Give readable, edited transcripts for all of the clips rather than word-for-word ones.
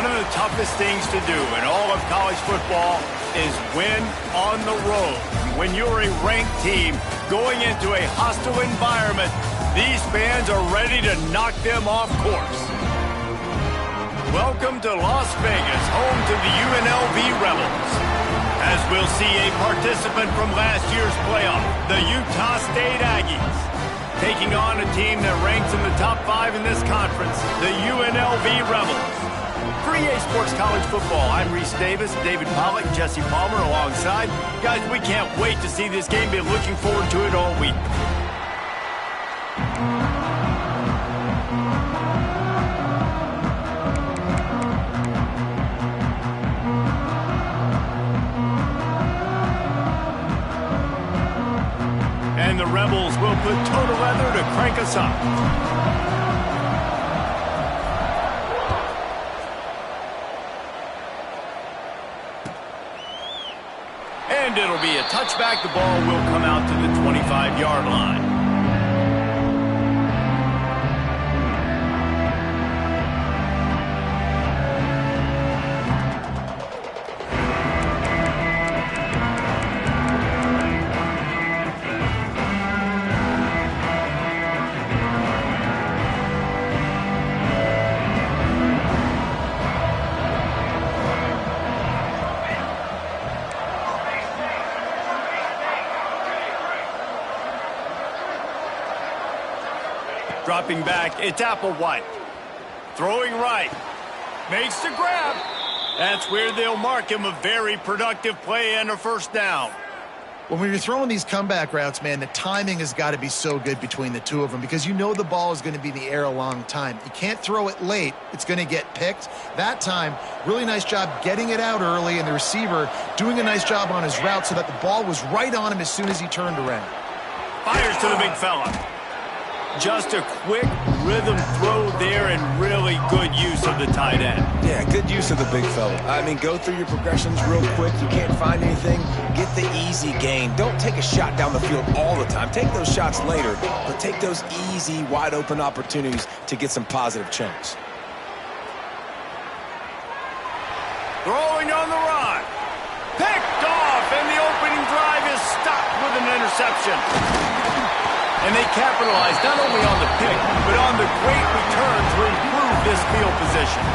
One of the toughest things to do in all of college football is win on the road. When you're a ranked team going into a hostile environment, these fans are ready to knock them off course. Welcome to Las Vegas, home to the UNLV Rebels. As we'll see a participant from last year's playoff, the Utah State Aggies, taking on a team that ranks in the top 5 in this conference, the UNLV Rebels. For EA Sports College Football, I'm Reese Davis, David Pollack, Jesse Palmer alongside. Guys, we can't wait to see this game. Been looking forward to it all week. And the Rebels will put total leather to crank us up. And it'll be a touchback. The ball will come out to the 25-yard line. Dropping back, it's Applewhite. Throwing right. Makes the grab. That's where they'll mark him. A very productive play and a first down. When you're throwing these comeback routes, man, the timing has got to be so good between the two of them because you know the ball is going to be in the air a long time. You can't throw it late. It's going to get picked. That time, really nice job getting it out early, and the receiver doing a nice job on his route so that the ball was right on him as soon as he turned around. Fires to the big fella. Just a quick rhythm throw there and really good use of the tight end. Yeah, good use of the big fella. I mean, go through your progressions real quick. You can't find anything, get the easy gain. Don't take a shot down the field all the time. Take those shots later, but take those easy, wide-open opportunities to get some positive chunks. Throwing on the run. Picked off, and the opening drive is stopped with an interception. And they capitalized not only on the pick, but on the great return to improve this field position.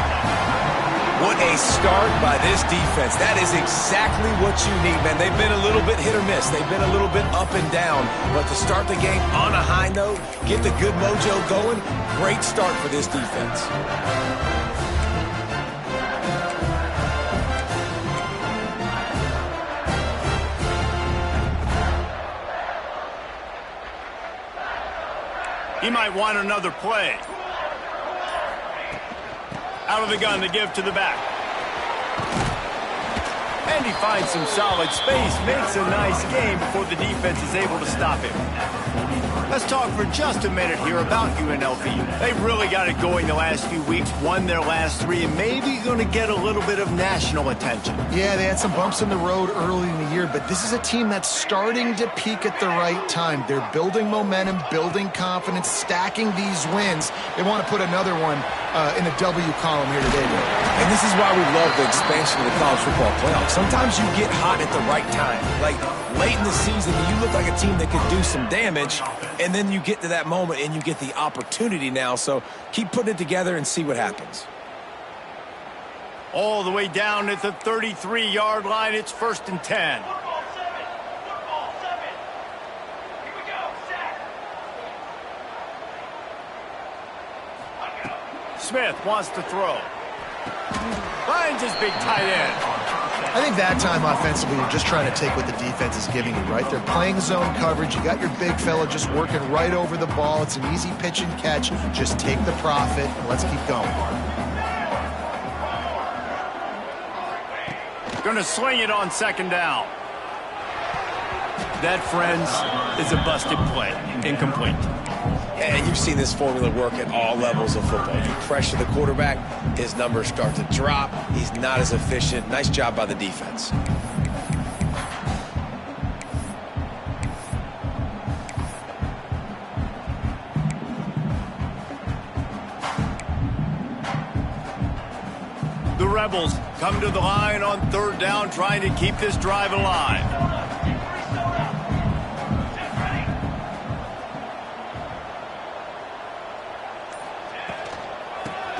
What a start by this defense. That is exactly what you need, man. They've been a little bit hit or miss. They've been a little bit up and down. But to start the game on a high note, get the good mojo going, great start for this defense. He might want another play. Out of the gun to give to the back. And he finds some solid space, makes a nice game before the defense is able to stop him. Let's talk for just a minute here about UNLV. They've really got it going the last few weeks, won their last 3, and maybe going to get a little bit of national attention. Yeah, they had some bumps in the road early in the year, but this is a team that's starting to peak at the right time. They're building momentum, building confidence, stacking these wins. They want to put another one in the W column here today, Bill. And this is why we love the expansion of the college football playoffs. Sometimes you get hot at the right time. Like late in the season, you look like a team that could do some damage, and then you get to that moment and you get the opportunity now. So keep putting it together and see what happens. All the way down at the 33-yard line, it's 1st and 10. Smith wants to throw. Finds his big tight end. I think that time offensively, you're just trying to take what the defense is giving you, right? They're playing zone coverage. You got your big fella just working right over the ball. It's an easy pitch and catch. Just take the profit and let's keep going. Going to sling it on 2nd down. That, friends, is a busted play. Incomplete. And you've seen this formula work at all levels of football. You pressure the quarterback, his numbers start to drop. He's not as efficient. Nice job by the defense. The Rebels come to the line on third down, trying to keep this drive alive.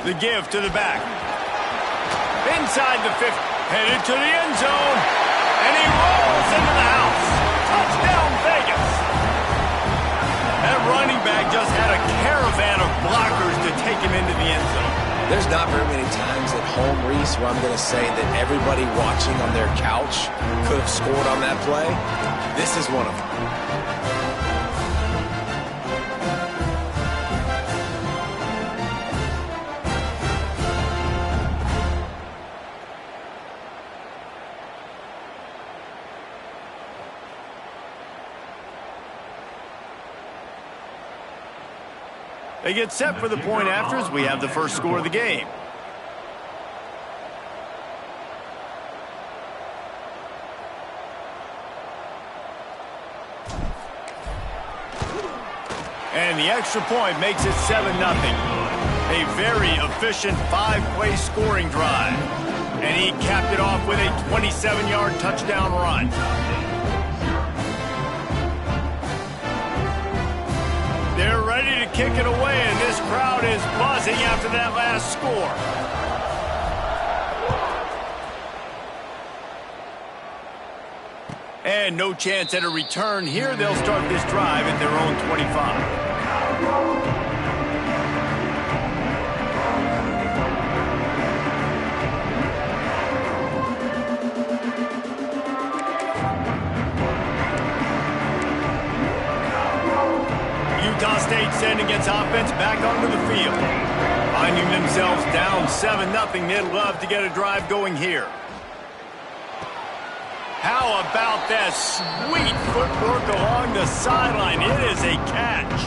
The give to the back. Inside the 50, headed to the end zone, and he rolls into the house. Touchdown, Vegas. That running back just had a caravan of blockers to take him into the end zone. There's not very many times at home, Reese, where I'm going to say that everybody watching on their couch could have scored on that play. This is one of them. They get set for the point after as we have the first score of the game. And the extra point makes it 7-0. A very efficient 5-play scoring drive. And he capped it off with a 27-yard touchdown run. They're ready to kick it away, and this crowd is buzzing after that last score. And no chance at a return here. They'll start this drive at their own 25. Utah State sending its offense back onto the field. Finding themselves down 7-0, they'd love to get a drive going here. How about that sweet footwork along the sideline? It is a catch.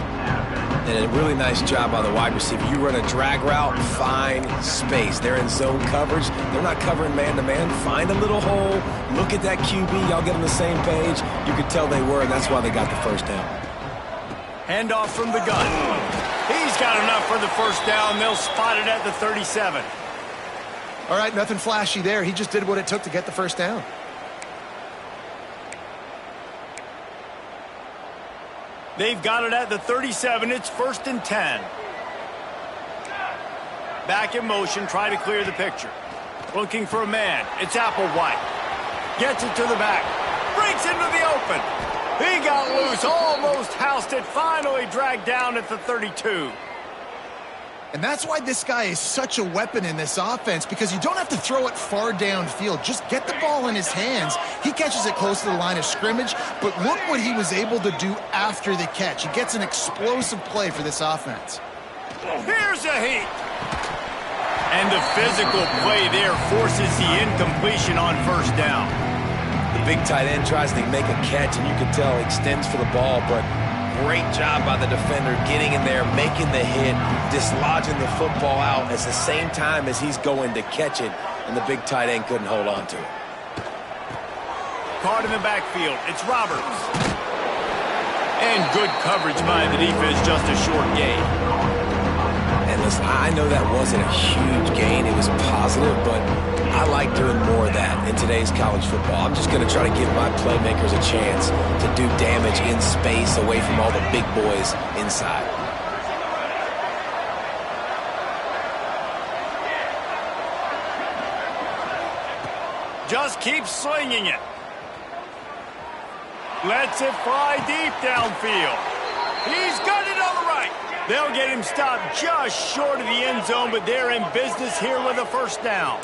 And a really nice job by the wide receiver. You run a drag route, find space. They're in zone coverage. They're not covering man-to-man. Find a little hole. Look at that QB. Y'all get on the same page. You could tell they were, and that's why they got the first down. Handoff from the gun. He's got enough for the first down. They'll spot it at the 37. All right, nothing flashy there. He just did what it took to get the first down. They've got it at the 37. It's 1st and 10. Back in motion, try to clear the picture. Looking for a man. It's Applewhite. Gets it to the back. Breaks into the open. He got loose, almost housed it, finally dragged down at the 32. And that's why this guy is such a weapon in this offense, because you don't have to throw it far downfield. Just get the ball in his hands. He catches it close to the line of scrimmage, but look what he was able to do after the catch. He gets an explosive play for this offense. Here's a heat. And the physical play there forces the incompletion on first down. The big tight end tries to make a catch, and you can tell extends for the ball, but great job by the defender getting in there, making the hit, dislodging the football out at the same time as he's going to catch it, and the big tight end couldn't hold on to it. Caught in the backfield. It's Roberts. And good coverage by the defense, just a short gain. And listen, I know that wasn't a huge gain. It was positive, but I like doing more of that in today's college football. I'm just going to try to give my playmakers a chance to do damage in space away from all the big boys inside. Just keep slinging it. Lets it fly deep downfield. He's got it on the right. They'll get him stopped just short of the end zone, but they're in business here with a first down.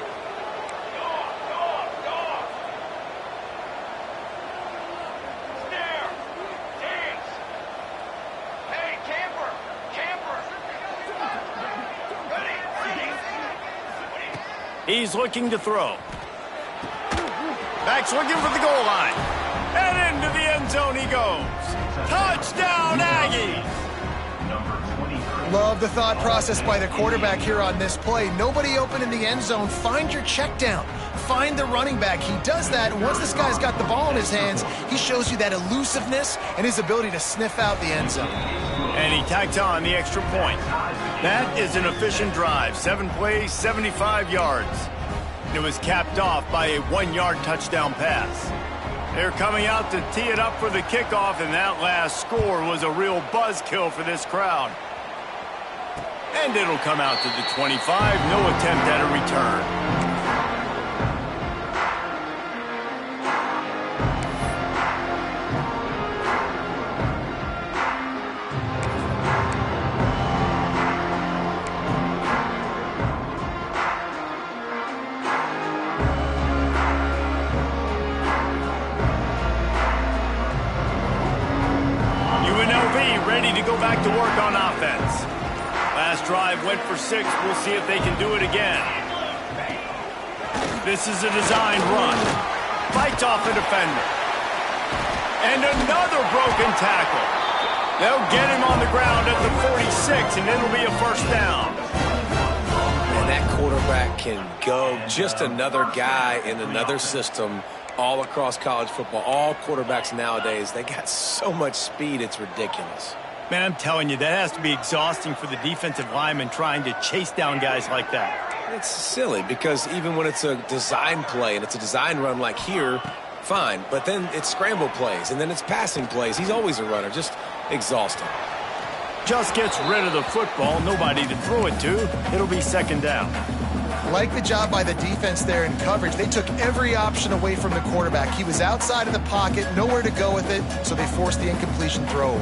He's looking to throw. Back's looking for the goal line. And into the end zone he goes. Touchdown, Aggies! Love the thought process by the quarterback here on this play. Nobody open in the end zone. Find your check down. Find the running back. He does that, and once this guy's got the ball in his hands, he shows you that elusiveness and his ability to sniff out the end zone. And he tags on the extra point. That is an efficient drive. 7 plays, 75 yards. it was capped off by a 1-yard touchdown pass. They're coming out to tee it up for the kickoff, and that last score was a real buzzkill for this crowd. And it'll come out to the 25, no attempt at a return. Ready to go back to work on offense. Last drive went for 6. We'll see if they can do it again. This is a designed run. Fights off a defender. And another broken tackle. They'll get him on the ground at the 46, and it'll be a first down. And that quarterback can go. Just another guy in another system all across college football. All quarterbacks nowadays, they got so much speed, it's ridiculous. Man, I'm telling you, that has to be exhausting for the defensive lineman trying to chase down guys like that. It's silly because even when it's a design play and it's a design run like here, fine. But then it's scramble plays and then it's passing plays. He's always a runner, just exhausting. Just gets rid of the football, nobody to throw it to. It'll be second down. Like the job by the defense there in coverage. They took every option away from the quarterback. He was outside of the pocket, nowhere to go with it, so they forced the incompletion throwaway.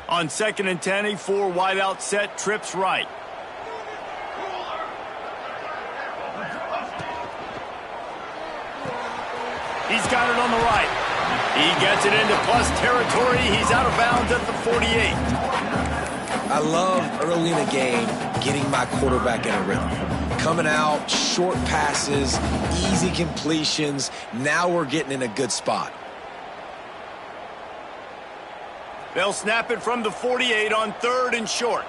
On 2nd and 10, a 4 wide out set, trips right. He's got it on the right. He gets it into plus territory. He's out of bounds at the 48. I love early in a game getting my quarterback in a rhythm. Coming out, short passes, easy completions. Now we're getting in a good spot. They'll snap it from the 48 on 3rd and short.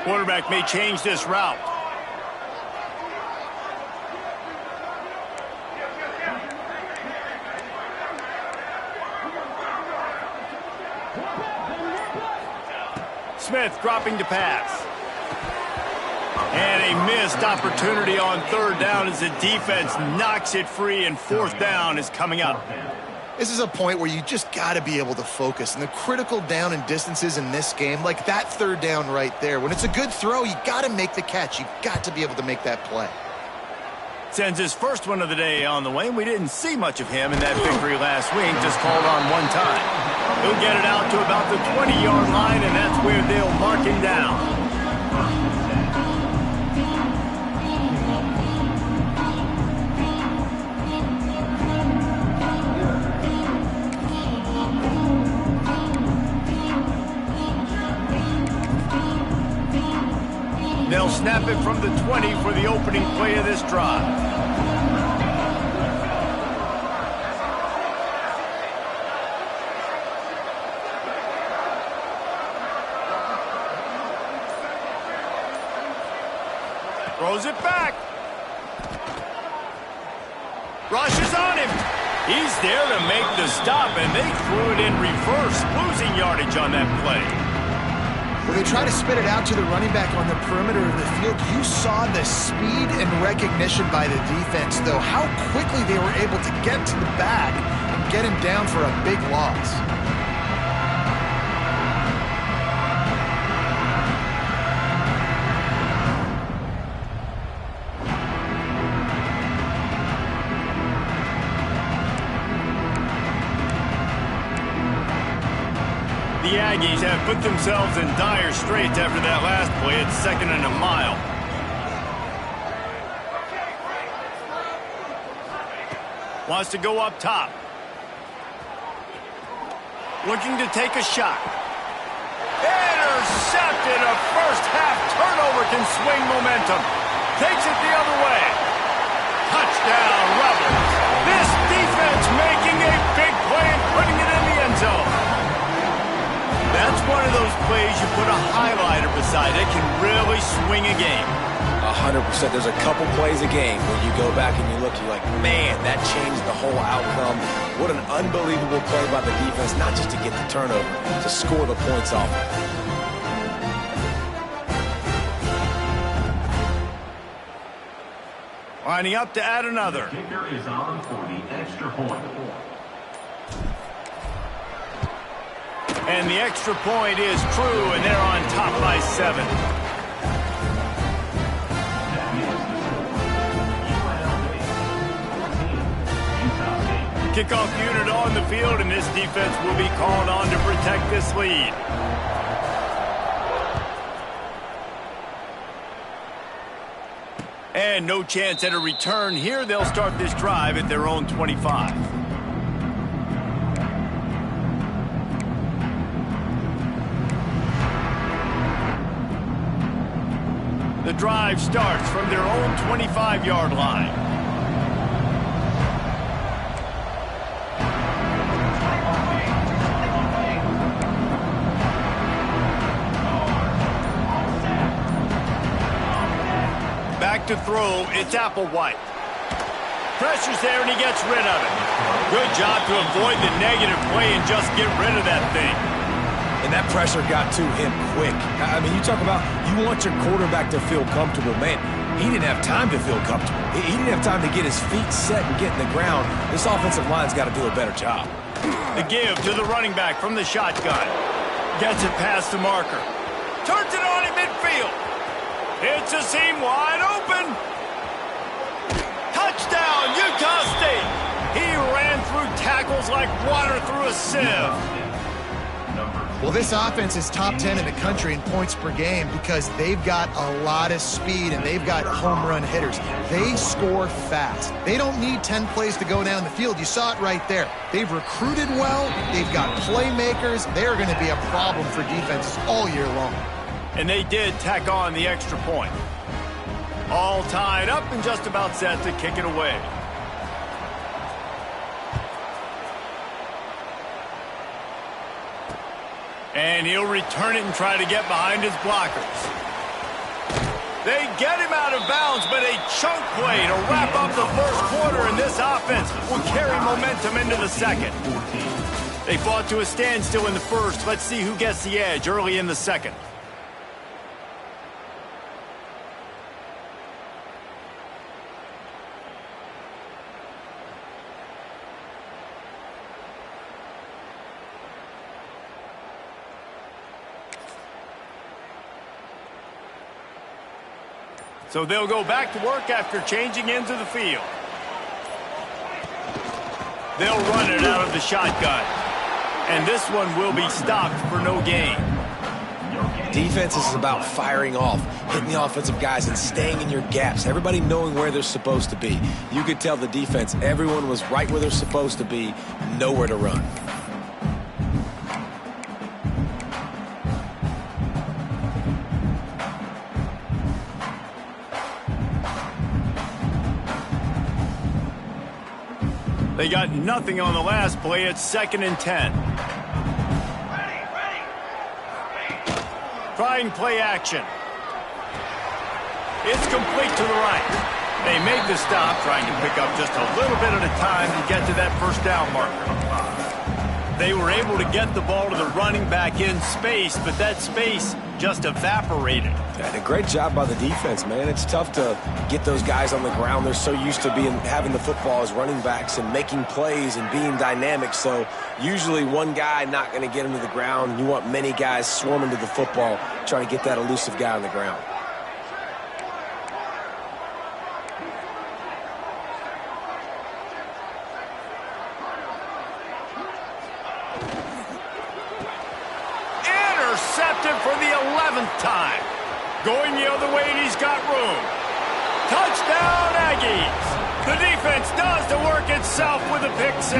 Quarterback may change this route. Smith dropping to pass. And a missed opportunity on 3rd down as the defense knocks it free, and 4th down is coming up. This is a point where you just got to be able to focus. And the critical down and distances in this game, like that 3rd down right there, when it's a good throw, you got to make the catch. You got to be able to make that play. Sends his first one of the day on the way. We didn't see much of him in that victory last week, just called on one time. He'll get it out to about the 20-yard line, and that's where they'll mark him down. They'll snap it from the 20 for the opening play of this drive. Throws it back. Rushes on him. He's there to make the stop, and they threw it in reverse, losing yardage on that play. When they try to spit it out to the running back on the perimeter of the field, you saw the speed and recognition by the defense, though, how quickly they were able to get to the back and get him down for a big loss. The Aggies have put themselves in dire straits after that last play. It's 2nd and a mile. Wants to go up top. Looking to take a shot. Intercepted. A first-half turnover can swing momentum. Takes it the other way. Touchdown, Rebels. This defense making a big play and putting it in the end zone. That's one of those plays you put a highlighter beside it, can really swing a game. A 100%. There's a couple plays a game where you go back and you look, you're like, man, that changed the whole outcome. What an unbelievable play by the defense, not just to get the turnover, to score the points off. Lining up to add another. The kicker is on for the extra point. And the extra point is true, and they're on top by 7. Kickoff unit on the field, and this defense will be called on to protect this lead. And no chance at a return here. They'll start this drive at their own 25. The drive starts from their own 25-yard line. Back to throw, it's Applewhite. Pressure's there and he gets rid of it. Good job to avoid the negative play and just get rid of that thing. And that pressure got to him quick. I mean, you talk about you want your quarterback to feel comfortable. Man, he didn't have time to feel comfortable. He didn't have time to get his feet set and get in the ground. This offensive line's got to do a better job. The give to the running back from the shotgun. Gets it past the marker. Turns it on in midfield. It's a seam wide open. Touchdown, Utah State. He ran through tackles like water through a sieve. Well, this offense is top 10 in the country in points per game because they've got a lot of speed and they've got home run hitters. They score fast. They don't need 10 plays to go down the field. You saw it right there. They've recruited well. They've got playmakers. They're going to be a problem for defenses all year long. And they did tack on the extra point. All tied up and just about set to kick it away. And he'll return it and try to get behind his blockers. They get him out of bounds, but a chunk play to wrap up the first quarter, and this offense will carry momentum into the second. They fought to a standstill in the first. Let's see who gets the edge early in the second. So they'll go back to work after changing into the field. They'll run it out of the shotgun. And this one will be stopped for no gain. Defense is about firing off, hitting the offensive guys and staying in your gaps. Everybody knowing where they're supposed to be. You could tell the defense, everyone was right where they're supposed to be, nowhere to run. They got nothing on the last play. It's 2nd and 10. Trying play action. It's complete to the right. They made the stop, trying to pick up just a little bit at a time to get to that first down marker. They were able to get the ball to the running back in space, but that space just evaporated. And a great job by the defense, man. It's tough to get those guys on the ground. They're so used to having the football as running backs and making plays and being dynamic. So usually one guy not going to get him to the ground. You want many guys swarming to the football, trying to get that elusive guy on the ground. Intercepted for the 11th time. Going the other way, and he's got room. Touchdown, Aggies. The defense does the work itself with a pick 6.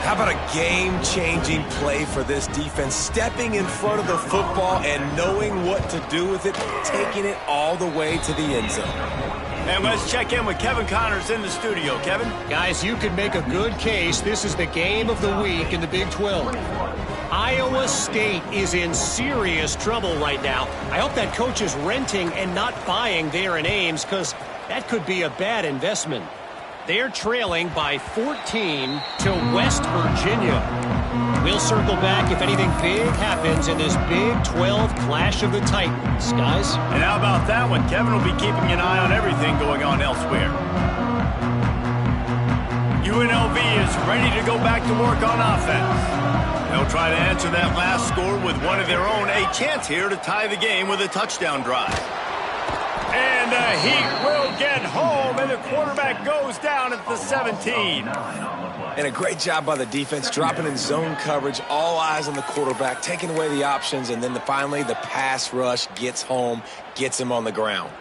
How about a game-changing play for this defense? Stepping in front of the football and knowing what to do with it, taking it all the way to the end zone. And let's check in with Kevin Connors in the studio. Kevin? Guys, you could make a good case. This is the game of the week in the Big 12. Iowa State is in serious trouble right now. I hope that coach is renting and not buying there in Ames, because that could be a bad investment. They're trailing by 14 to West Virginia. We'll circle back if anything big happens in this Big 12 Clash of the Titans, guys. And how about that one? Kevin will be keeping an eye on everything going on elsewhere. UNLV is ready to go back to work on offense. They'll try to answer that last score with one of their own. A chance here to tie the game with a touchdown drive. And the Heat will get home, and the quarterback goes down at the 17. And a great job by the defense, dropping in zone coverage, all eyes on the quarterback, taking away the options, and then finally the pass rush gets home, gets him on the ground.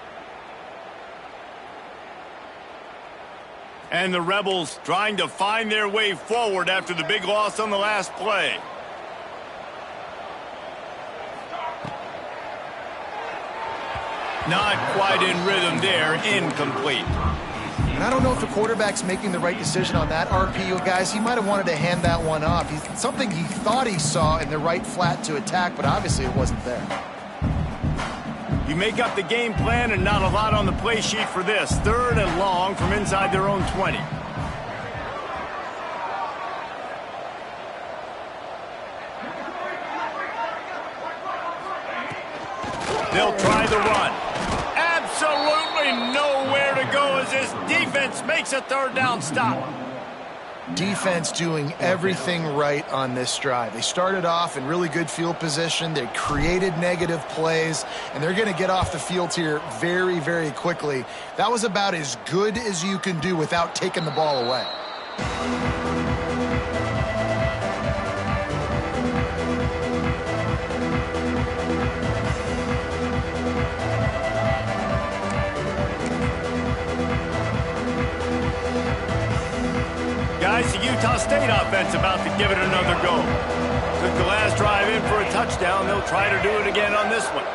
And the Rebels trying to find their way forward after the big loss on the last play. Not quite in rhythm there, incomplete. And I don't know if the quarterback's making the right decision on that RPO, guys. He might have wanted to hand that one off. Something he thought he saw in the right flat to attack, but obviously it wasn't there. You make up the game plan and not a lot on the play sheet for this. 3rd and long from inside their own 20. They'll try the run. Absolutely nowhere to go as this defense makes a 3rd down stop. Defense doing everything right on this drive. They started off in really good field position. They created negative plays, and they're going to get off the field here very, very quickly. That was about as good as you can do without taking the ball away. Guys, the Utah State offense about to give it another go. Took the last drive in for a touchdown. They'll try to do it again on this one.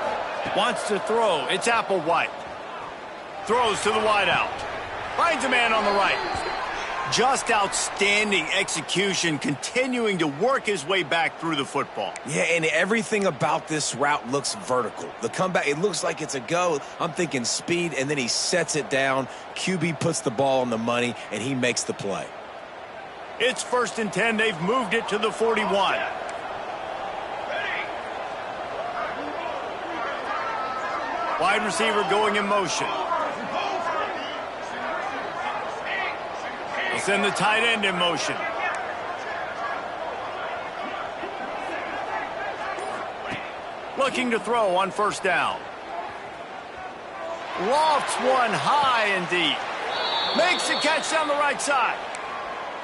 Wants to throw. It's Applewhite. Throws to the wideout. Finds a man on the right. Just outstanding execution, continuing to work his way back through the football. Yeah, and everything about this route looks vertical. The comeback, it looks like it's a go. I'm thinking speed, and then he sets it down. QB puts the ball on the money, and he makes the play. It's 1st and 10. They've moved it to the 41. Wide receiver going in motion. They'll send the tight end in motion. Looking to throw on 1st down. Lofts one high and deep. Makes the catch down the right side.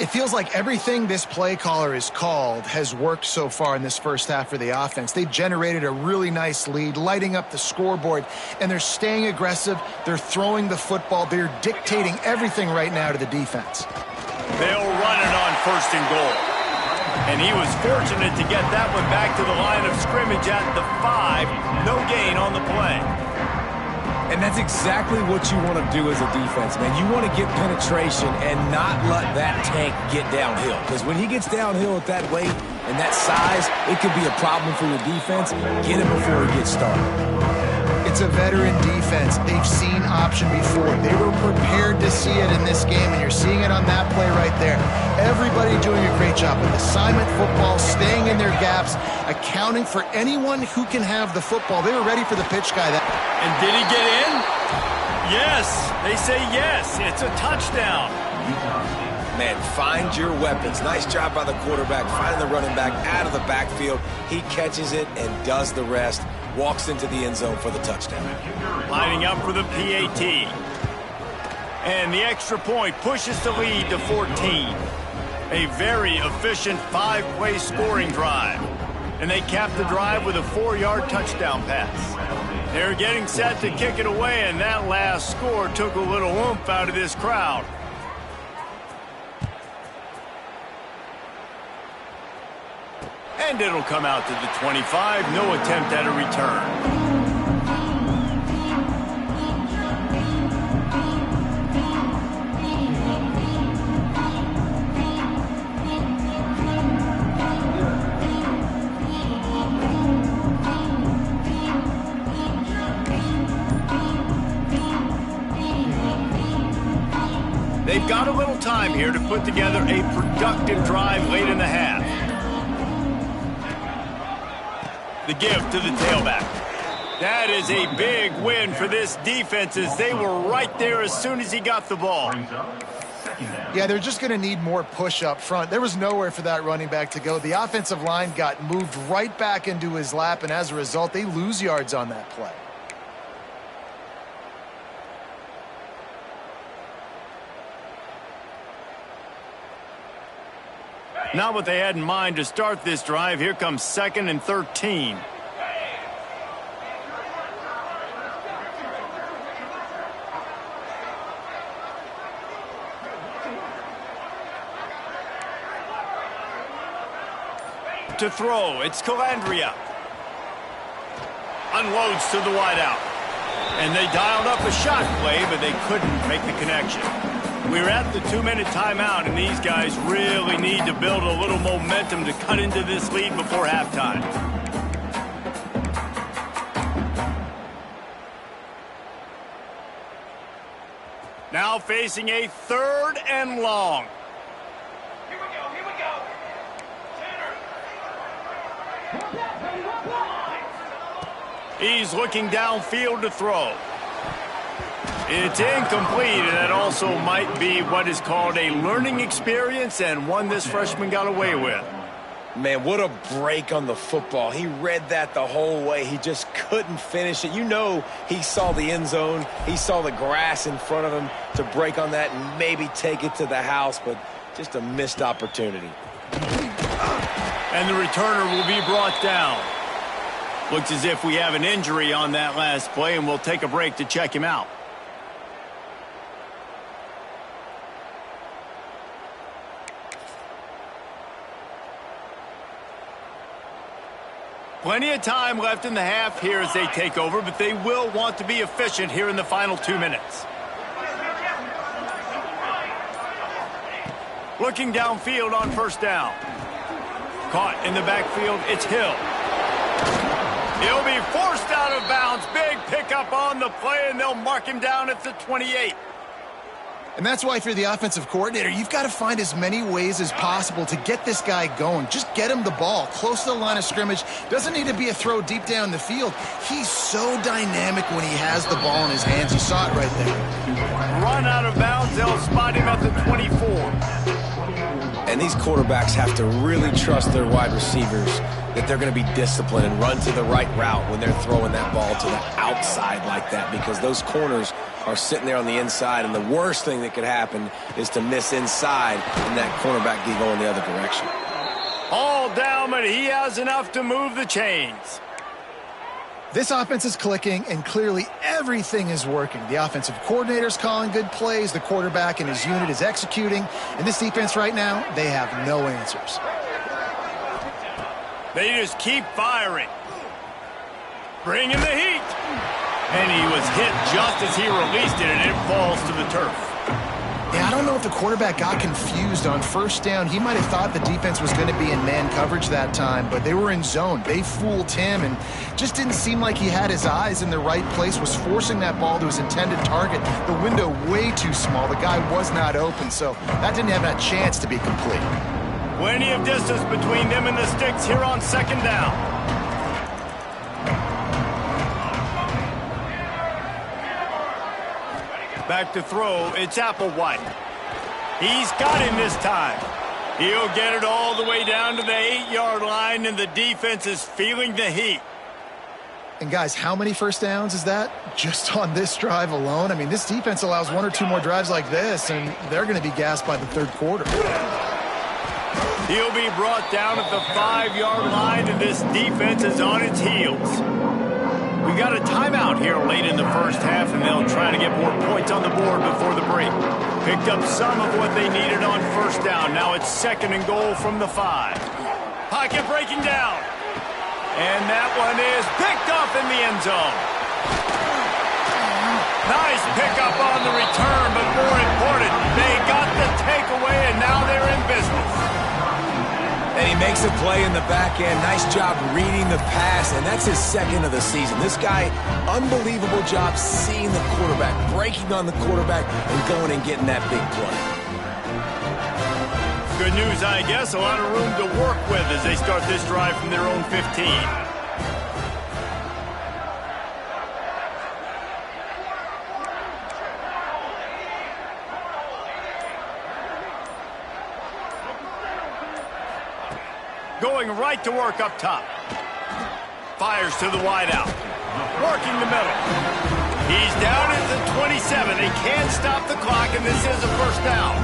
It feels like everything this play caller has called has worked so far in this first half for the offense. They've generated a really nice lead, lighting up the scoreboard, and they're staying aggressive. They're throwing the football. They're dictating everything right now to the defense. They'll run it on 1st and goal. And he was fortunate to get that one back to the line of scrimmage at the 5. No gain on the play. And that's exactly what you want to do as a defense, man. You want to get penetration and not let that tank get downhill. Because when he gets downhill at that weight and that size, it could be a problem for your defense. Get him before he gets started. It's a veteran defense. They've seen option before. They were prepared to see it in this game, and you're seeing it on that play right there. Everybody doing a great job with assignment football, staying in their gaps, accounting for anyone who can have the football. They were ready for the pitch guy. And did he get in? Yes. They say yes. It's a touchdown. Man, find your weapons. Nice job by the quarterback, finding the running back out of the backfield. He catches it and does the rest. Walks into the end zone for the touchdown. Lining up for the PAT. And the extra point pushes the lead to 14. A very efficient 5-play scoring drive. And they cap the drive with a 4-yard touchdown pass. They're getting set to kick it away, and that last score took a little oomph out of this crowd. And it'll come out to the 25. No attempt at a return. They've got a little time here to put together a productive drive late in the half. The give to the tailback. That is a big win for this defense as they were right there as soon as he got the ball. Yeah, they're just going to need more push up front. There was nowhere for that running back to go. The offensive line got moved right back into his lap, and as a result, they lose yards on that play. Not what they had in mind to start this drive. Here comes 2nd and 13. To throw, it's Calandria. Unloads to the wideout. And they dialed up a shot play, but they couldn't make the connection. We're at the 2-minute timeout, and these guys really need to build a little momentum to cut into this lead before halftime. Now facing a 3rd and long. He's looking downfield to throw. It's incomplete, and that also might be what is called a learning experience and one this freshman got away with. Man, what a break on the football. He read that the whole way. He just couldn't finish it. You know he saw the end zone. He saw the grass in front of him to break on that and maybe take it to the house, but just a missed opportunity. And the returner will be brought down. Looks as if we have an injury on that last play, and we'll take a break to check him out. Plenty of time left in the half here as they take over, but they will want to be efficient here in the final 2 minutes. Looking downfield on 1st down. Caught in the backfield, it's Hill. He'll be forced out of bounds. Big pickup on the play, and they'll mark him down at the 28. And that's why if you're the offensive coordinator, you've got to find as many ways as possible to get this guy going. Just get him the ball close to the line of scrimmage. Doesn't need to be a throw deep down the field. He's so dynamic when he has the ball in his hands. You saw it right there. Run out of bounds. They'll spot him at the 24. And these quarterbacks have to really trust their wide receivers that they're going to be disciplined and run to the right route when they're throwing that ball to the outside like that, because those corners are sitting there on the inside, and the worst thing that could happen is to miss inside and that cornerback be going the other direction. All down, but he has enough to move the chains. This offense is clicking, and clearly everything is working. The offensive coordinator's calling good plays. The quarterback and his unit is executing. And this defense right now, they have no answers. They just keep firing. Bringing the heat. And he was hit just as he released it, and it falls to the turf. Yeah, I don't know if the quarterback got confused on 1st down. He might have thought the defense was going to be in man coverage that time, but they were in zone. They fooled him, and just didn't seem like he had his eyes in the right place, was forcing that ball to his intended target. The window way too small. The guy was not open, so that didn't have that chance to be complete. Plenty of distance between them and the sticks here on 2nd down. Back to throw, it's Applewhite. He's got him this time. He'll get it all the way down to the 8-yard line, and the defense is feeling the heat. And guys, how many 1st downs is that just on this drive alone? I mean, this defense allows 1 or 2 more drives like this, and they're going to be gassed by the 3rd quarter. He'll be brought down at the 5-yard line, and this defense is on its heels. We got a timeout here late in the 1st half, and they'll try to get more points on the board before the break. Picked up some of what they needed on 1st down. Now it's 2nd and goal from the 5. Pocket breaking down. And that one is picked off in the end zone. Nice pickup on the return, but more important, they got the takeaway, and now they're in business. And he makes a play in the back end. Nice job reading the pass, and that's his second of the season. This guy, unbelievable job seeing the quarterback, breaking on the quarterback, and going and getting that big play. Good news, I guess. A lot of room to work with as they start this drive from their own 15. Going right to work up top. Fires to the wideout. Working the middle. He's down at the 27. They can't stop the clock, and this is a first down.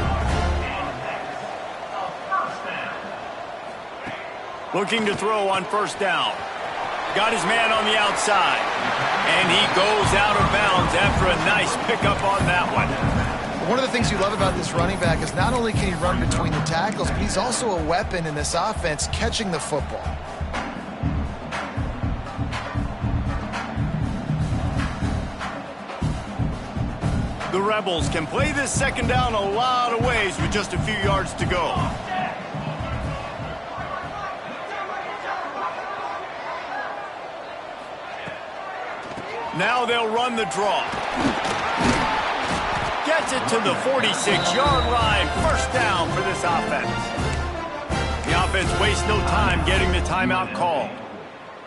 Looking to throw on first down. Got his man on the outside. And he goes out of bounds after a nice pickup on that one. One of the things you love about this running back is not only can he run between the tackles, but he's also a weapon in this offense catching the football. The Rebels can play this second down a lot of ways with just a few yards to go. Now they'll run the draw. Gets it to the 46-yard line. First down for this offense. The offense wastes no time getting the timeout called.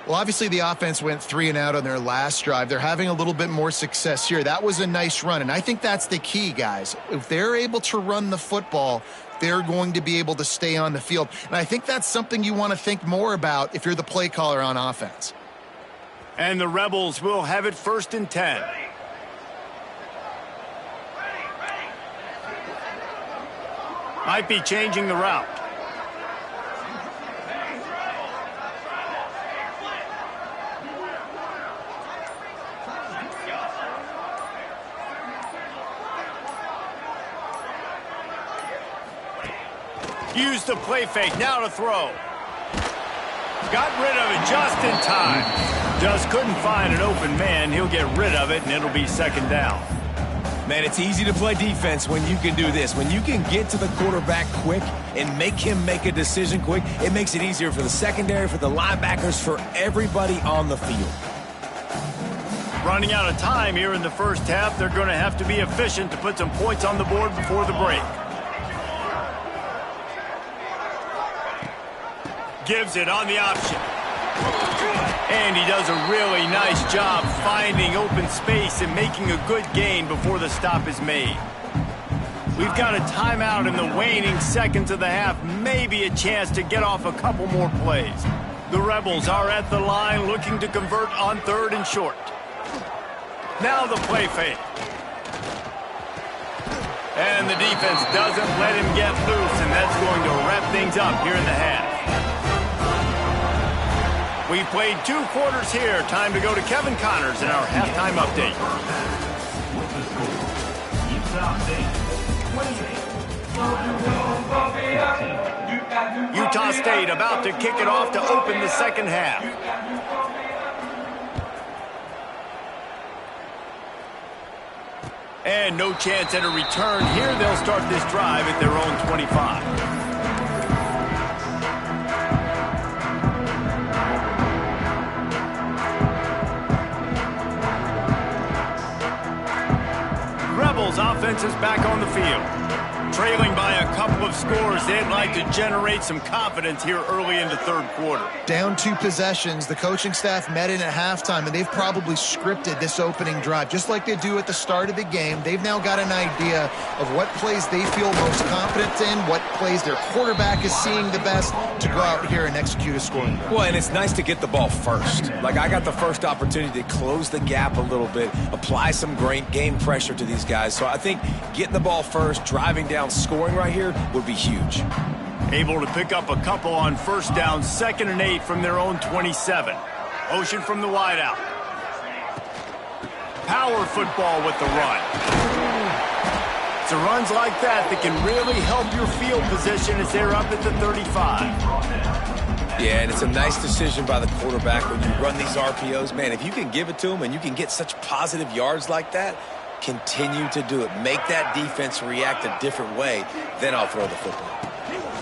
Well, obviously the offense went 3 and out on their last drive. They're having a little bit more success here. That was a nice run, and I think that's the key, guys. If they're able to run the football, they're going to be able to stay on the field. And I think that's something you want to think more about if you're the play caller on offense. And the Rebels will have it 1st and 10. Might be changing the route. Use the play fake, now to throw. Got rid of it just in time. Just couldn't find an open man. He'll get rid of it, and it'll be second down. Man, it's easy to play defense when you can do this. When you can get to the quarterback quick and make him make a decision quick, it makes it easier for the secondary, for the linebackers, for everybody on the field. Running out of time here in the first half. They're going to have to be efficient to put some points on the board before the break. Gives it on the option. And he does a really nice job finding open space and making a good gain before the stop is made. We've got a timeout in the waning seconds of the half. Maybe a chance to get off a couple more plays. The Rebels are at the line looking to convert on 3rd and short. Now the play fake. And the defense doesn't let him get loose, and that's going to wrap things up here in the half. We've played 2 quarters here. Time to go to Kevin Connors in our halftime update. Utah State about to kick it off to open the second half. And no chance at a return here. They'll start this drive at their own 25. Offense is back on the field. Trailing by a couple of scores, they'd like to generate some confidence here early in the 3rd quarter. Down 2 possessions, the coaching staff met in at halftime, and they've probably scripted this opening drive. Just like they do at the start of the game, they've now got an idea of what plays they feel most confident in, what plays their quarterback is seeing the best to go out here and execute a scoring drive. Well, and it's nice to get the ball first. Like, I got the first opportunity to close the gap a little bit, apply some great game pressure to these guys. So I think getting the ball first, driving down, scoring right here would be huge. Able to pick up a couple on first down, 2nd and 8 from their own 27. Motion from the wideout. Power football with the run. It's runs like that that can really help your field position as they're up at the 35. Yeah, and it's a nice decision by the quarterback when you run these RPOs. Man, if you can give it to them and you can get such positive yards like that, continue to do it. Make that defense react a different way, then I'll throw the football.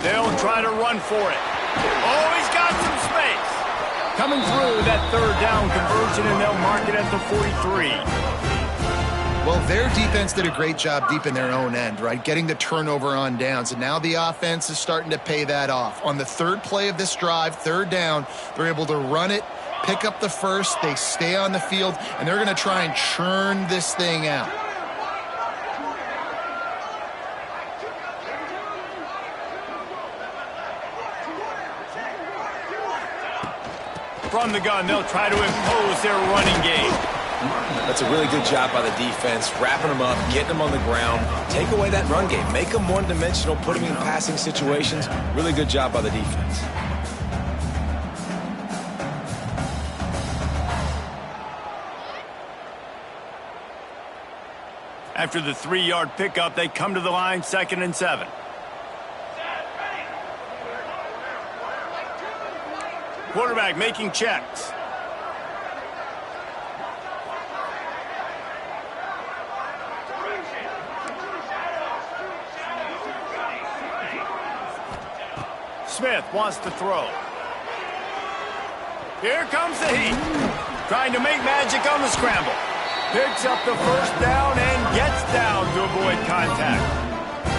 They'll try to run for it. Oh, he's got some space. Coming through that third down conversion, and they'll mark it at the 43. Well, their defense did a great job deep in their own end, right? Getting the turnover on downs, and now the offense is starting to pay that off. On the third play of this drive, third down, they're able to run it, pick up the first, they stay on the field, and they're going to try and churn this thing out. From the gun, they'll try to impose their running game. That's a really good job by the defense, wrapping them up, getting them on the ground. Take away that run game. Make them one-dimensional, put them in passing situations. Really good job by the defense. After the 3-yard pickup, they come to the line, 2nd and 7. Quarterback making checks. Smith wants to throw. Here comes the heat. Trying to make magic on the scramble. Picks up the first down and gets down to avoid contact.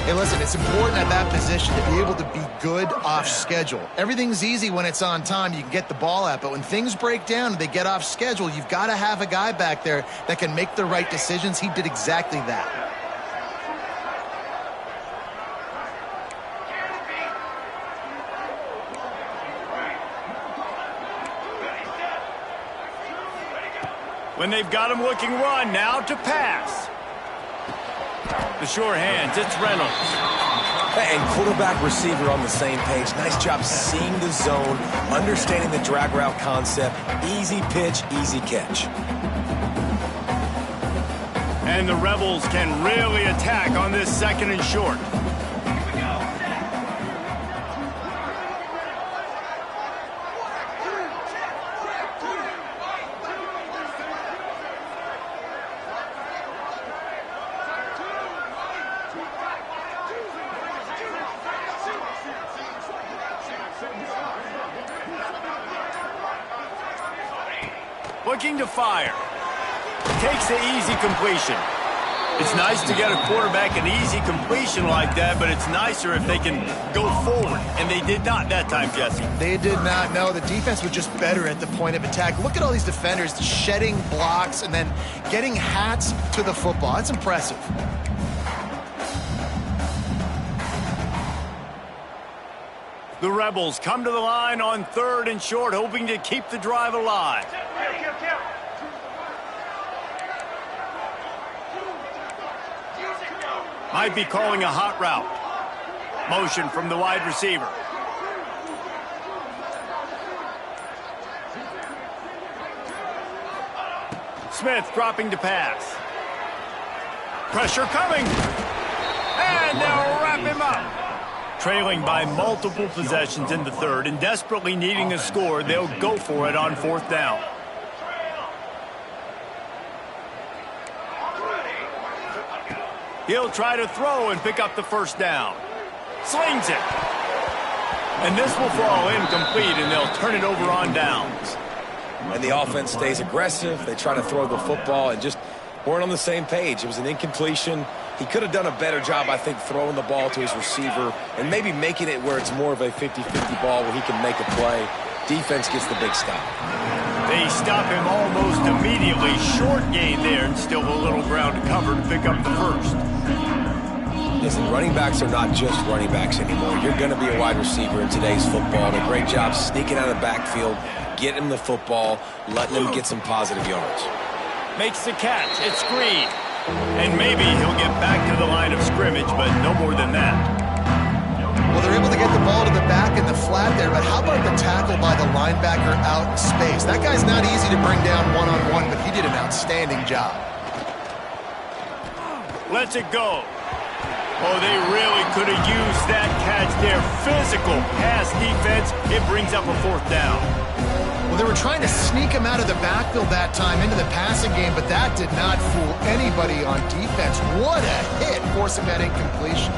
Hey, listen, it's important at that position to be able to be good off schedule. Everything's easy when it's on time. You can get the ball out. But when things break down and they get off schedule, you've got to have a guy back there that can make the right decisions. He did exactly that. When they've got him looking run, now to pass. The sure hands, it's Reynolds. And quarterback receiver on the same page. Nice job seeing the zone, understanding the drag route concept. Easy pitch, easy catch. And the Rebels can really attack on this 2nd and short. Looking to fire. Takes the easy completion. It's nice to get a quarterback an easy completion like that, but it's nicer if they can go forward. And they did not that time, Jesse. They did not. No, the defense was just better at the point of attack. Look at all these defenders shedding blocks and then getting hats to the football. That's impressive. The Rebels come to the line on 3rd and short, hoping to keep the drive alive. Might be calling a hot route. Motion from the wide receiver. Smith dropping to pass. Pressure coming. And they'll wrap him up. Trailing by multiple possessions in the 3rd and desperately needing a score, they'll go for it on 4th down. He'll try to throw and pick up the first down. Slings it. And this will fall incomplete, and they'll turn it over on downs. And the offense stays aggressive. They try to throw the football and just weren't on the same page. It was an incompletion. He could have done a better job, I think, throwing the ball to his receiver and maybe making it where it's more of a 50-50 ball where he can make a play. Defense gets the big stop. They stop him almost immediately. Short gain there and still a little ground to cover to pick up the first. Listen, running backs are not just running backs anymore. You're going to be a wide receiver in today's football. And a great job sneaking out of the backfield, getting him the football, letting him get some positive yards. Makes the catch. It's Green. And maybe he'll get back to the line of scrimmage, but no more than that. Well, they're able to get the ball to the back in the flat there, but how about the tackle by the linebacker out in space? That guy's not easy to bring down one-on-one, but he did an outstanding job. Lets it go. Oh, they really could have used that catch there. Physical pass defense. It brings up a 4th down. Well, they were trying to sneak him out of the backfield that time into the passing game, but that did not fool anybody on defense. What a hit, forcing that incompletion.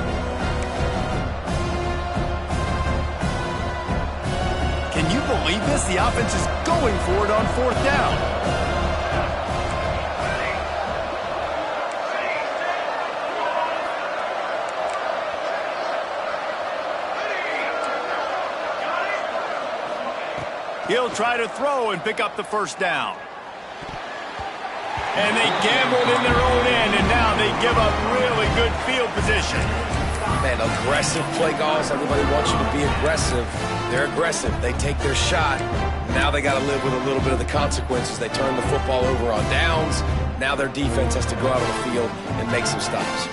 believe this. The offense is going for it on 4th down. He'll try to throw and pick up the 1st down. And they gambled in their own end, and now they give up really good field position. Man, aggressive play calls. Everybody wants you to be aggressive. They're aggressive. They take their shot. Now they got to live with a little bit of the consequences. They turn the football over on downs. Now their defense has to go out on the field and make some stops.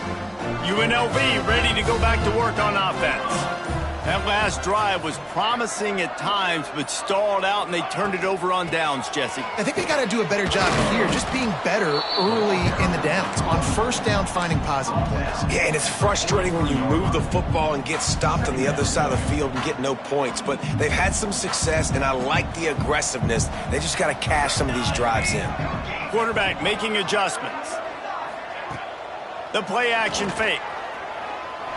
UNLV ready to go back to work on offense. That last drive was promising at times, but stalled out, and they turned it over on downs, Jesse. I think they got to do a better job here, just being better early in the downs. On 1st down, finding positive plays. Yeah, and it's frustrating when you move the football and get stopped on the other side of the field and get no points. But they've had some success, and I like the aggressiveness. They just got to cash some of these drives in. Quarterback making adjustments. The play action fake.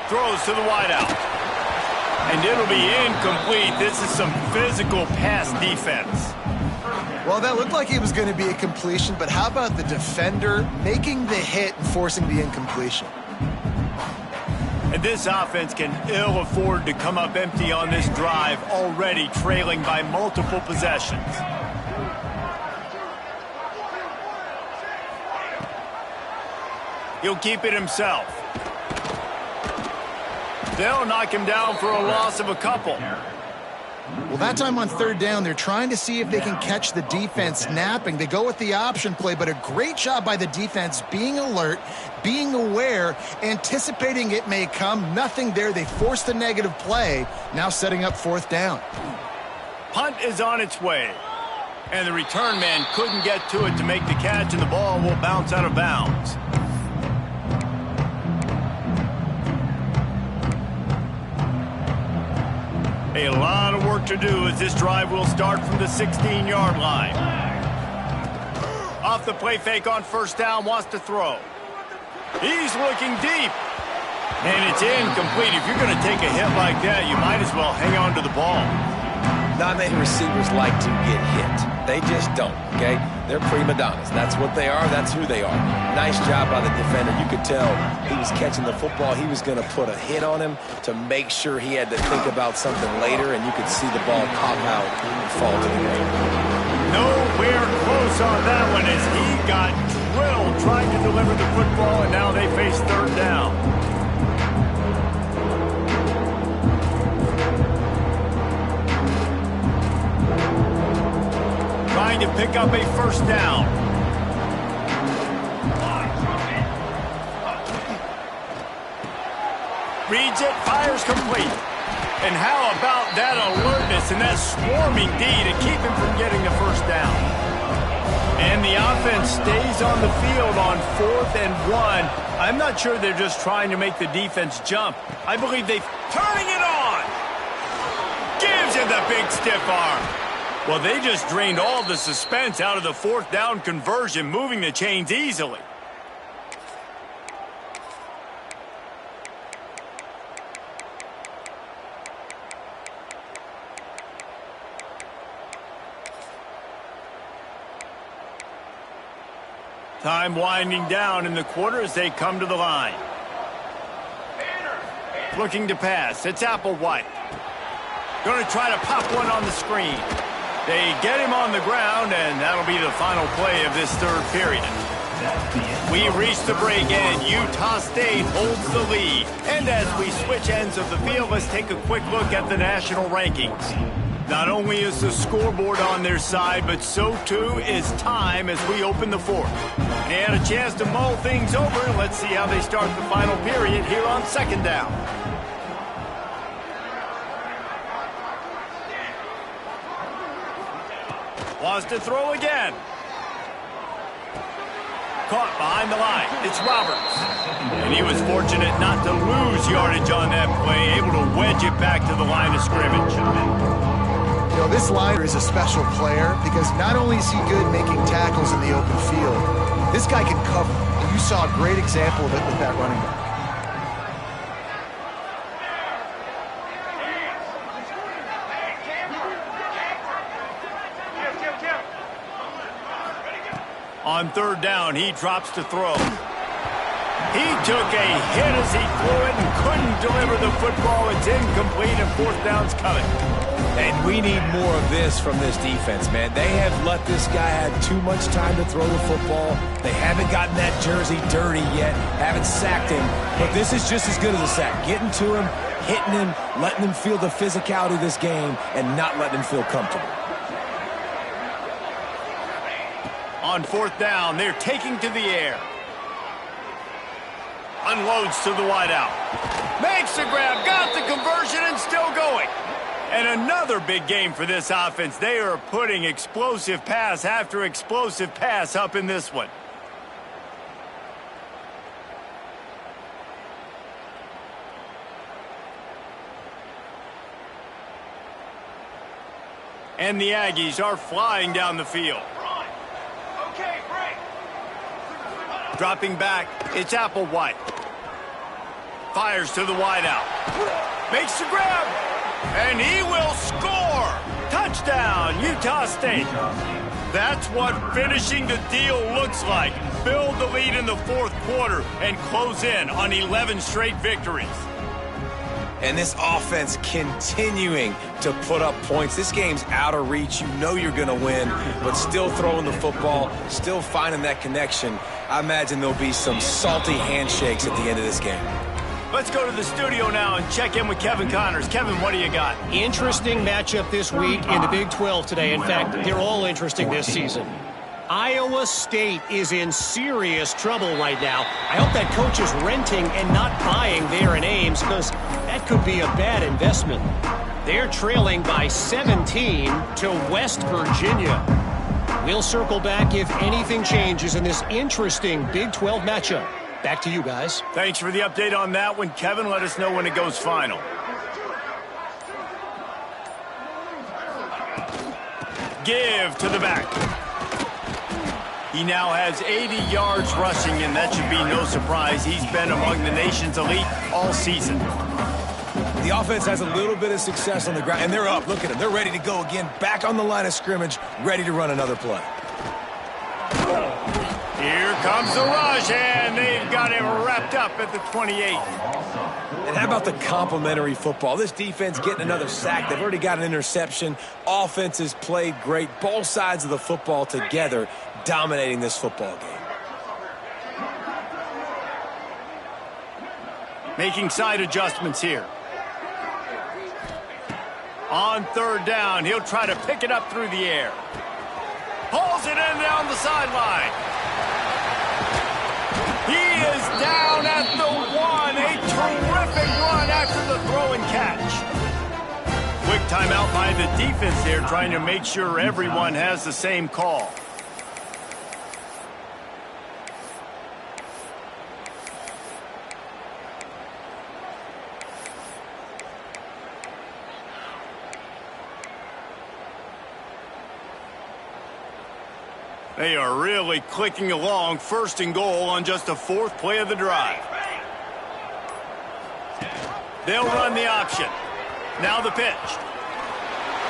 Throws to the wideout. And it'll be incomplete. This is some physical pass defense. Well, that looked like it was going to be a completion, but how about the defender making the hit and forcing the incompletion? And this offense can ill afford to come up empty on this drive, already trailing by multiple possessions. He'll keep it himself. They'll knock him down for a loss of a couple. Well, that time on 3rd down, they're trying to see if they can catch the defense napping. They go with the option play, but a great job by the defense being alert, being aware, anticipating it may come. Nothing there. They forced the negative play, now setting up 4th down. Punt is on its way. And the return man couldn't get to it to make the catch, and the ball will bounce out of bounds. A lot of work to do as this drive will start from the 16-yard line. Off the play fake on 1st down, wants to throw. He's looking deep. And it's incomplete. If you're going to take a hit like that, you might as well hang on to the ball. Not many receivers like to get hit. They just don't, okay? They're prima donnas. That's what they are. That's who they are. Nice job by the defender. You could tell he was catching the football. He was going to put a hit on him to make sure he had to think about something later, and you could see the ball pop out and fall to the ground. Nowhere close on that one as he got drilled trying to deliver the football, and now they face 3rd down. Trying to pick up a 1st down. Reads it, fires complete. And how about that alertness and that swarming D to keep him from getting the 1st down? And the offense stays on the field on 4th and 1. I'm not sure they're just trying to make the defense jump. I believe they're turning it on. Gives him the big stiff arm. Well, they just drained all the suspense out of the 4th down conversion, moving the chains easily. Time winding down in the quarter as they come to the line. Looking to pass. It's Applewhite. Going to try to pop one on the screen. They get him on the ground, and that'll be the final play of this 3rd period. We reach the break, and Utah State holds the lead. And as we switch ends of the field, let's take a quick look at the national rankings. Not only is the scoreboard on their side, but so too is time as we open the 4th. And a chance to mull things over. Let's see how they start the final period here on 2nd down. Wants to throw again. Caught behind the line. It's Roberts. And he was fortunate not to lose yardage on that play, able to wedge it back to the line of scrimmage. You know, this liner is a special player because not only is he good making tackles in the open field, this guy can cover. And you saw a great example of it with that running back. On third down, he drops to throw. He took a hit as he threw it and couldn't deliver the football. It's incomplete and fourth down's coming. And we need more of this from this defense, man. They have let this guy have too much time to throw the football. They haven't gotten that jersey dirty yet, haven't sacked him. But this is just as good as a sack. Getting to him, hitting him, letting him feel the physicality of this game, and not letting him feel comfortable. On fourth down, they're taking to the air. Unloads to the wideout. Makes the grab, got the conversion, and still going. And another big game for this offense. They are putting explosive pass after explosive pass up in this one. And the Aggies are flying down the field. Okay, break. Dropping back, it's Applewhite. Fires to the wideout. Makes the grab. And he will score. Touchdown, Utah State. That's what finishing the deal looks like. Build the lead in the fourth quarter and close in on 11 straight victories. And this offense continuing to put up points. This game's out of reach. You know you're going to win, but still throwing the football, still finding that connection. I imagine there'll be some salty handshakes at the end of this game. Let's go to the studio now and check in with Kevin Connors. Kevin, what do you got? Interesting matchup this week in the Big 12 today. In fact, they're all interesting this season. Iowa State is in serious trouble right now. I hope that coach is renting and not buying there in Ames, because that could be a bad investment. They're trailing by 17 to West Virginia. We'll circle back if anything changes in this interesting Big 12 matchup. Back to you guys. Thanks for the update on that one, Kevin. Let us know when it goes final. Give to the back. He now has 80 yards rushing, and that should be no surprise. He's been among the nation's elite all season. The offense has a little bit of success on the ground, and they're up. Look at them. They're ready to go again, back on the line of scrimmage, ready to run another play. Here comes the rush, and they've got him wrapped up at the 28. And how about the complimentary football? This defense getting another sack. They've already got an interception. Offense has played great. Both sides of the football together, dominating this football game. Making side adjustments here. On third down, he'll try to pick it up through the air. Pulls it in down the sideline. He is down at the 1. A terrific run after the throw and catch. Quick timeout by the defense there, trying to make sure everyone has the same call. They are really clicking along. First and goal on just the fourth play of the drive. They'll run the option. Now the pitch.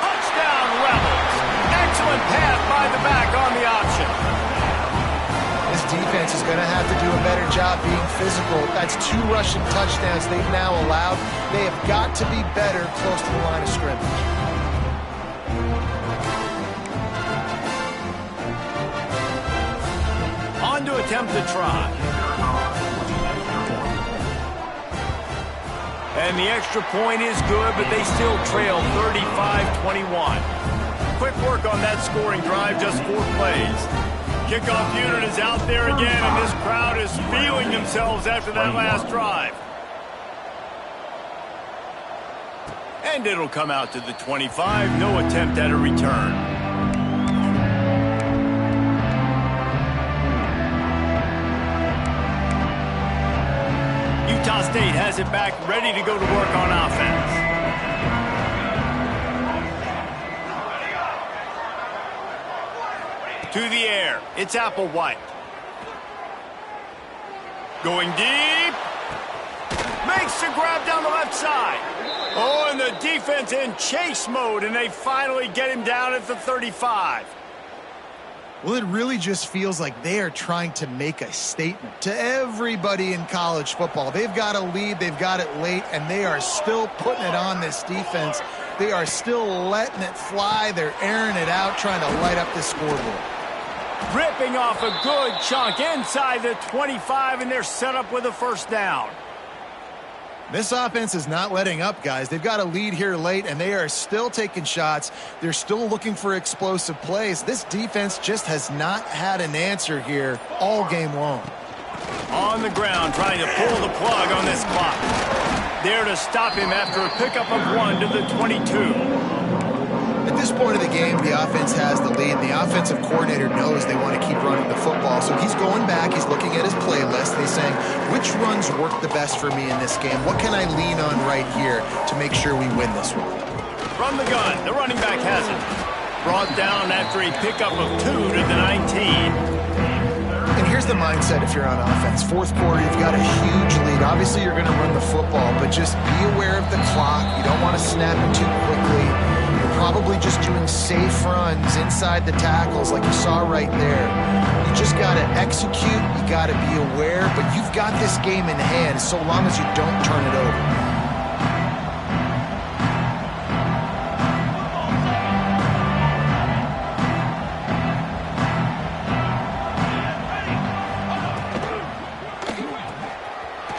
Touchdown, Rebels. Excellent pass by the back on the option. This defense is going to have to do a better job being physical. That's 2 rushing touchdowns they've now allowed. They have got to be better close to the line of scrimmage. On to attempt the try. And the extra point is good, but they still trail 35-21. Quick work on that scoring drive, just 4 plays. Kickoff unit is out there again, and this crowd is feeling themselves after that last drive. And it'll come out to the 25. No attempt at a return. Utah State has it back, ready to go to work on offense. To the air, it's Applewhite. Going deep. Makes the grab down the left side. Oh, and the defense in chase mode, and they finally get him down at the 35. Well, it really just feels like they are trying to make a statement to everybody in college football. They've got a lead, they've got it late, and they are still putting it on this defense. They are still letting it fly. They're airing it out, trying to light up the scoreboard. Ripping off a good chunk inside the 25, and they're set up with a first down. This offense is not letting up, guys. They've got a lead here late, and they are still taking shots. They're still looking for explosive plays. This defense just has not had an answer here all game long. On the ground, trying to pull the plug on this clock. There to stop him after a pickup of 1 to the 22. At this point of the game, the offense has the lead. The offensive coordinator knows they want to keep running the football. So he's going back, he's looking at his playlist, and he's saying, which runs work the best for me in this game? What can I lean on right here to make sure we win this one? From the gun, the running back has it. Brought down after a pickup of 2 to the 19. And here's the mindset if you're on offense. Fourth quarter, you've got a huge lead. Obviously, you're going to run the football, but just be aware of the clock. You don't want to snap it too quickly. Probably just doing safe runs inside the tackles like you saw right there. You just got to execute, you got to be aware, but you've got this game in hand so long as you don't turn it over.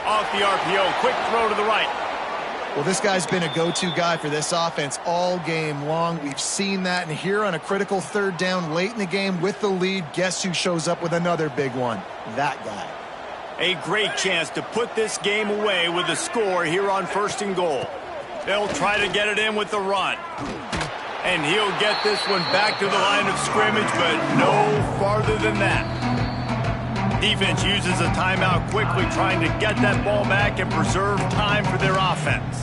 Off the RPO, quick throw to the right. Well, this guy's been a go-to guy for this offense all game long. We've seen that, and here on a critical third down late in the game with the lead, guess who shows up with another big one? That guy. A great chance to put this game away with a score here on 1st and goal. They'll try to get it in with the run. And he'll get this one back to the line of scrimmage, but no farther than that. Defense uses a timeout quickly, trying to get that ball back and preserve time for their offense.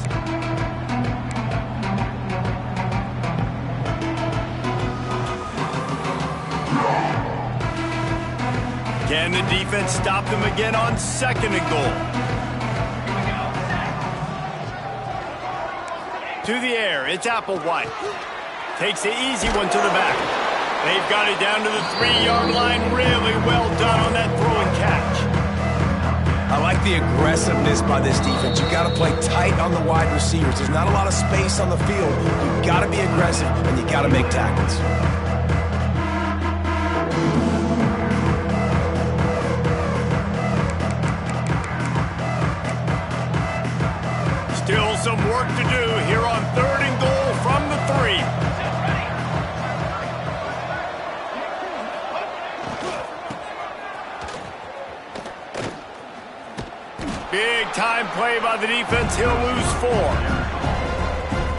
Can the defense stop them again on 2nd and goal? To the air, it's Applewhite. Takes the easy one to the back. They've got it down to the 3-yard line. Really well done on that throw and catch. I like the aggressiveness by this defense. You got to play tight on the wide receivers. There's not a lot of space on the field. You got to be aggressive, and you got to make tackles. Still some work to do here on 3rd and goal from the 3. Big-time play by the defense. He'll lose 4.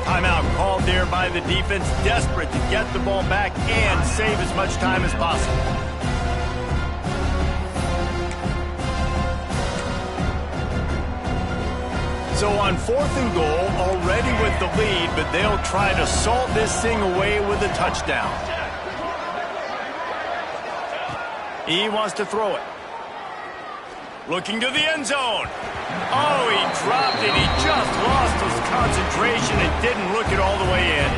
Timeout called there by the defense, desperate to get the ball back and save as much time as possible. So on 4th and goal, already with the lead, but they'll try to salt this thing away with a touchdown. He wants to throw it. Looking to the end zone. Oh, he dropped it. He just lost his concentration and didn't look it all the way in.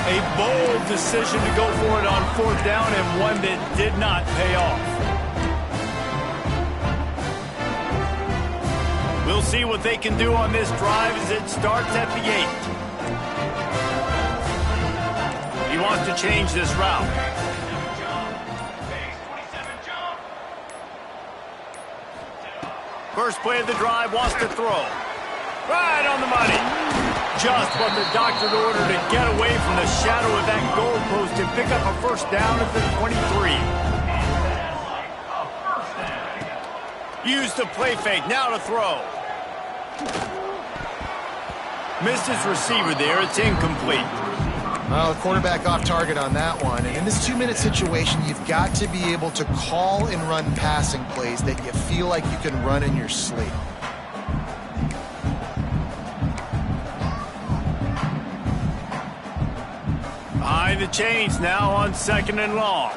A bold decision to go for it on 4th down, and one that did not pay off. We'll see what they can do on this drive as it starts at the 8. He wants to change this route. First play of the drive, wants to throw. Right on the money. Just what the doctor ordered to get away from the shadow of that goalpost and pick up a first down at the 23. Use the play fake, now to throw. Missed his receiver there, it's incomplete. Well, the quarterback off target on that one. And in this 2-minute situation, you've got to be able to call and run passing plays that you feel like you can run in your sleep. Behind the chains now on 2nd and long.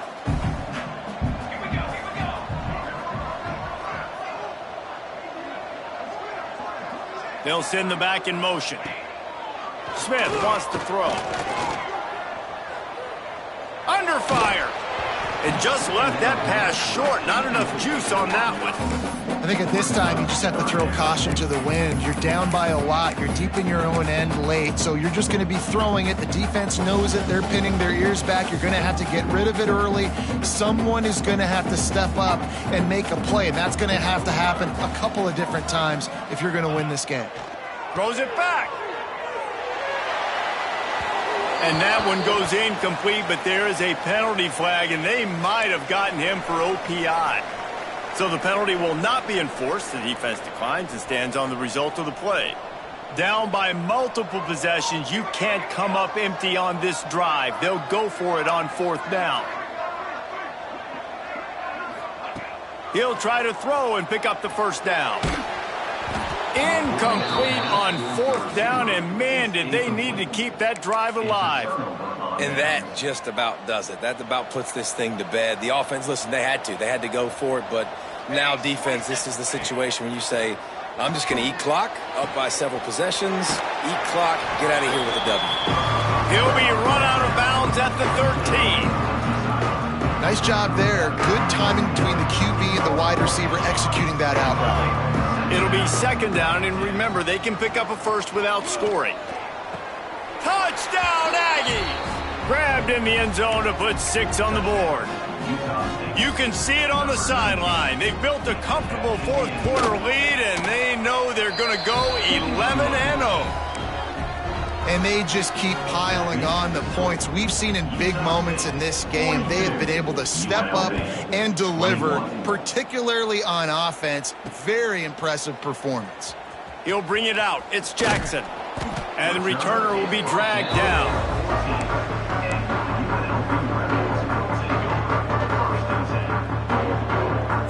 They'll send the back in motion. Smith wants to throw. Under fire. and just left that pass short. Not enough juice on that one. I think at this time, you just have to throw caution to the wind. You're down by a lot. You're deep in your own end late, so you're just going to be throwing it. The defense knows it. They're pinning their ears back. You're going to have to get rid of it early. Someone is going to have to step up and make a play, and that's going to have to happen a couple of different times if you're going to win this game. Throws it back. And that one goes incomplete, but there is a penalty flag, and they might have gotten him for OPI. So the penalty will not be enforced. The defense declines and stands on the result of the play. Down by multiple possessions, you can't come up empty on this drive. They'll go for it on 4th down. He'll try to throw and pick up the 1st down. Incomplete on 4th down, and man, did they need to keep that drive alive. And that just about does it. That about puts this thing to bed. The offense, listen, they had to go for it, but now defense, this is the situation when you say, I'm just going to eat clock, up by several possessions, eat clock, get out of here with a W. He'll be run out of bounds at the 13. Nice job there. Good timing between the QB and the wide receiver executing that out route. It'll be 2nd down, and remember, they can pick up a 1st without scoring. Touchdown, Aggies! Grabbed in the end zone to put 6 on the board. You can see it on the sideline. They've built a comfortable 4th quarter lead, and they know they're going to go 11-0. And they just keep piling on the points. We've seen in big moments in this game, they have been able to step up and deliver, particularly on offense. Very impressive performance. He'll bring it out. It's Jackson. And the returner will be dragged down.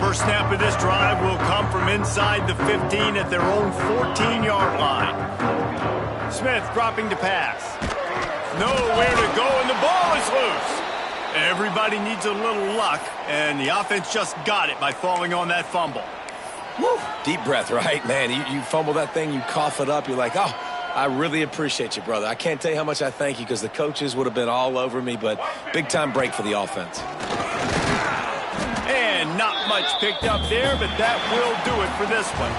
First snap of this drive will come from inside the 15 at their own 14-yard line. Smith dropping to pass. Nowhere to go, and the ball is loose. Everybody needs a little luck, and the offense just got it by falling on that fumble. Woo. Deep breath, right? Man, you fumble that thing, you cough it up, you're like, oh, I really appreciate you, brother. I can't tell you how much I thank you because the coaches would have been all over me, but big-time break for the offense. And not much picked up there, but that will do it for this one.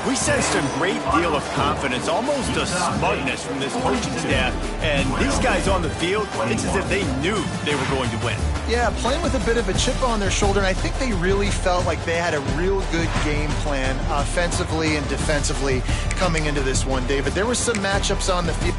We sensed a great deal of confidence, almost a smugness from this coaching staff. And these guys on the field, it's as if they knew they were going to win. Yeah, playing with a bit of a chip on their shoulder, and I think they really felt like they had a real good game plan offensively and defensively coming into this one, David. There were some matchups on the field.